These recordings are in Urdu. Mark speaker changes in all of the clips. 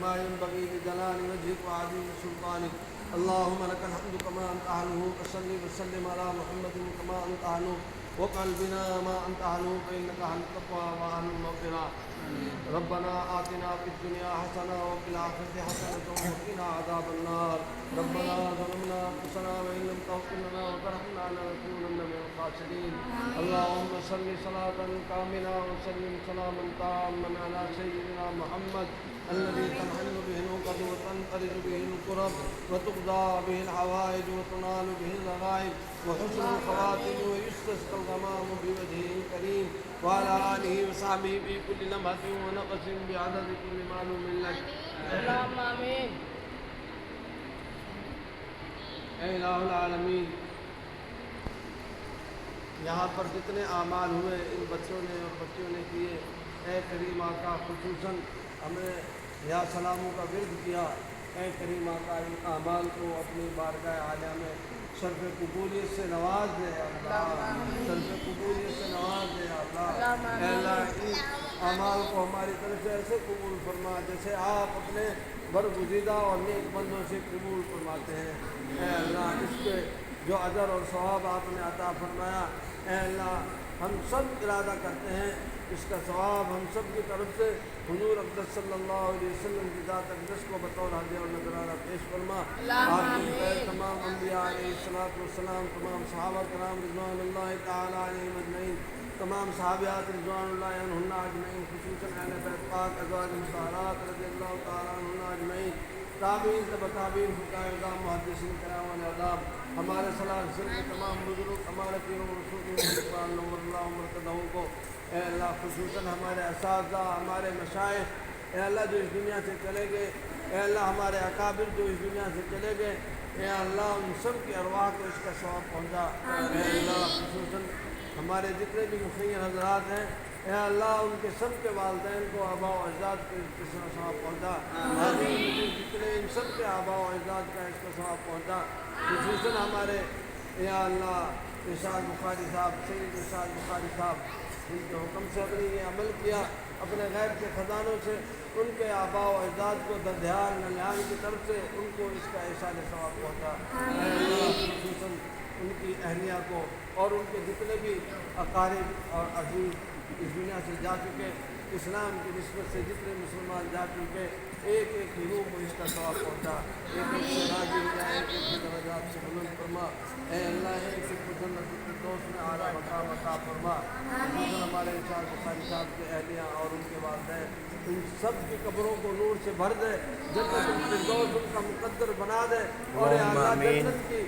Speaker 1: كما ينبغي لجلال وجهك وعظيم سلطانك. اللهم لك الحمد كما أنت أهله، وصل وسلم على محمد كما أنت أهله، وقل بنا ما أنت أهله، فإنك أهل التقوى وأهل المغفرة. ربنا آتنا في الدنيا حسنة وفي الآخرة حسنة وقنا عذاب النار. ربنا ظلمنا أنفسنا وإن لم تغفر لنا وترحمنا لنكونن من الخاسرين. اللهم صل صلاة كاملة وسلم سلاما تاما على سيدنا محمد الذي تنحل به العقد وتنفرج به الكرب وتقضى به الحوائج وتنال به الرغائب وحسن الخواتم ويستسقى الغمام بوجهه الكريم وعلى آله وصحبه في كل لمحة ونفس بعدد كل معلوم لك.
Speaker 2: اللهم آمین.
Speaker 1: اے الہ العالمین، یہاں پر جتنے اعمال ہوئے ان بچوں نے اور بچیوں نے کیے، اے کریم آقا خصوصاً ہمیں یا سلاموں کا ورد کیا. اے کریم آقا ان اعمال کو اپنی بارگاہ عالیہ میں شرف قبولیت سے نواز دے اللہ، شرف قبولیت سے نواز دے اللہ. اے اللہ ان اعمال کو ہماری طرف سے ایسے قبول فرما جیسے آپ اپنے برگزیدہ اور نیک بندوں سے قبول فرماتے ہیں. اے اللہ اس کے جو اجر اور ثواب آپ نے عطا فرمایا، اے اللہ ہم سب ارادہ کرتے ہیں اس کا ثواب ہم سب کی طرف سے حضور اقدس صلی اللہ علیہ وسلم کی ذات اقدس کو بطور ہدیہ اور نذرانہ پیش فرما. آپ کی خیر تمام انبیاء علیہ الصلوۃ والسلام، تمام صحابہ کرام رضوان اللہ تعالی علیہم اجمعین، تمام صحابیات رضوان اللہ عنہن اجمعین، خصوصاً اہل بیت پاک ازواج مطہرات رضی اللہ تعالی عنہن اجمعین، تابعین تبع تابعین، فقہاء اعظام، محدثین کرام اعظام، ہمارے سلاسل کے تمام بزرگ، ہمارے پیروں رسول نور اللہ مرتدہوں کو. اے اللہ خصوصاً ہمارے اساتذہ، ہمارے مشائخ، اے اللہ جو اس دنیا سے چلے گئے، اے اللہ ہمارے اکابر جو اس دنیا سے چلے گئے، اے اللہ ان سب کی ارواح کو اس کا ثواب پہنچا. اے اللہ خصوصاً ہمارے جتنے بھی مخیر حضرات ہیں، اے اللہ ان کے سب کے والدین کو آباء و اجداد کے اس کا ثواب پہنچا. جتنے ان سب کے آباء و اجداد کا اس کا ثواب پہنچا. خصوصاً ہمارے یا اللہ ارشاد بخاری صاحب، سید ارشاد بخاری صاحب، جن کے حکم سے اپنی یہ عمل کیا، اپنے غیب کے خزانوں سے ان کے آباء و اجداد کو دردیال ننیال کی طرف سے ان کو اس کا احسان ثواب پہنچا. خصوصاً ان کی اہلیہ کو اور ان کے جتنے بھی اقارب اور عزیز اس دنیا سے جا چکے، اسلام کی نسبت سے جتنے مسلمان جا چکے، ایک ایک کی روح کو اس کا ثواب پہنچا. ایک ایک سے راضی ہو جائے، ایک ایک کی درجات سے بلند فرما. اے اللہ ایک ایک کو جنت الفردوس میں اعلیٰ مقام عطا فرما. خصوصاً ہمارے ارشاد بخاری صاحب کے اہلیہ اور ان کے والدین، ان سب کی قبروں کو نور سے بھر دے، جنت الفردوس ان کا مقدر بنا دے، اور اے اللہ جنت کی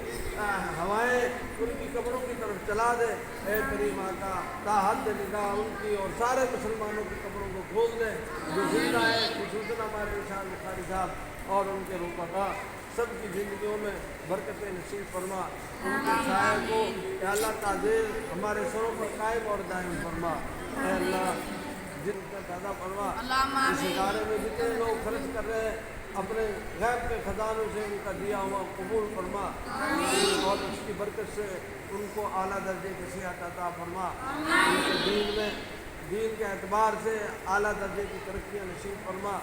Speaker 1: ہوائیں ان کی قبروں کی طرف چلا دے. اے کریم آقا تا حد نگاہ ان کی اور سارے مسلمانوں کی قبروں کو کھول دے جو زندہ ہے. خصوصاً ہمارے ارشاد بخاری صاحب اور ان کے رفقا سب کی زندگیوں میں برکت نصیب فرما. ان کے سائے کو اے اللہ تعزیز ہمارے سروں پر قائم اور دائم فرما. اے اللہ جن کا پیدا فرما. اس ادارے میں جتنے لوگ خرچ کر رہے ہیں اپنے غیب کے خزانوں سے ان کا دیا ہوا قبول فرما، اور اس کی برکت سے ان کو اعلیٰ درجے کی صحت عطا فرما. ان کے دین کے اعتبار سے اعلیٰ درجے کی ترقیاں نصیب فرما.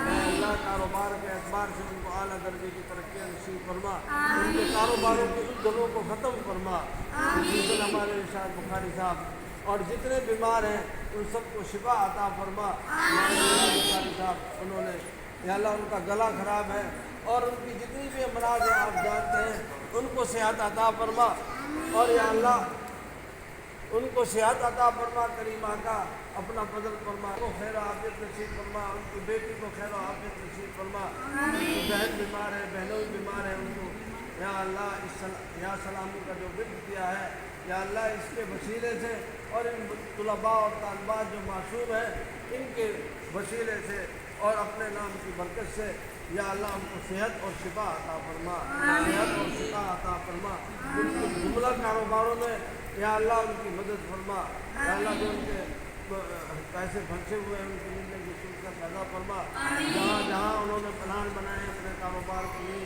Speaker 1: اے اللہ کاروبار کے اعتبار سے ان کو اعلیٰ درجے کی ترقیاں نصیب فرما. ان کے کاروباروں کی الجھنوں کو ختم فرما. خصوصاً ہمارے ارشاد بخاری صاحب اور جتنے بیمار ہیں ان سب کو شفا عطا فرما. بخاری صاحب انہوں نے یا اللہ ان کا گلا خراب ہے اور ان کی جتنی بھی امراض ہیں آپ جانتے ہیں، ان کو صحت عطا فرما. اور یا اللہ ان کو صحت عطا فرما. کریم آقا اپنا فضل فرما، ان کو خیر و عافیت نصیب فرما. ان کی بیٹی کو خیر و عافیت نصیب فرما. ان کی بہن بیمار ہے، بہنوں بیمار ہیں، ان کو یا اللہ یا سلامی کا جو ورد کیا ہے یا اللہ اس کے وسیلے سے اور ان طلباء اور طالبات جو معصوم ہیں ان کے وسیلے سے اور اپنے نام کی برکت سے یا اللہ ہم کو صحت اور شفا عطا فرما. صحت اور شفا عطا فرما. ان کے جملہ کاروباروں میں یا اللہ ان کی مدد فرما. یا اللہ جو ان کے پیسے پھنسے ہوئے ہیں ان کی ملنے کی صورت پیدا فرما. جہاں جہاں انہوں نے پلان بنائے اپنے کاروبار کے لیے،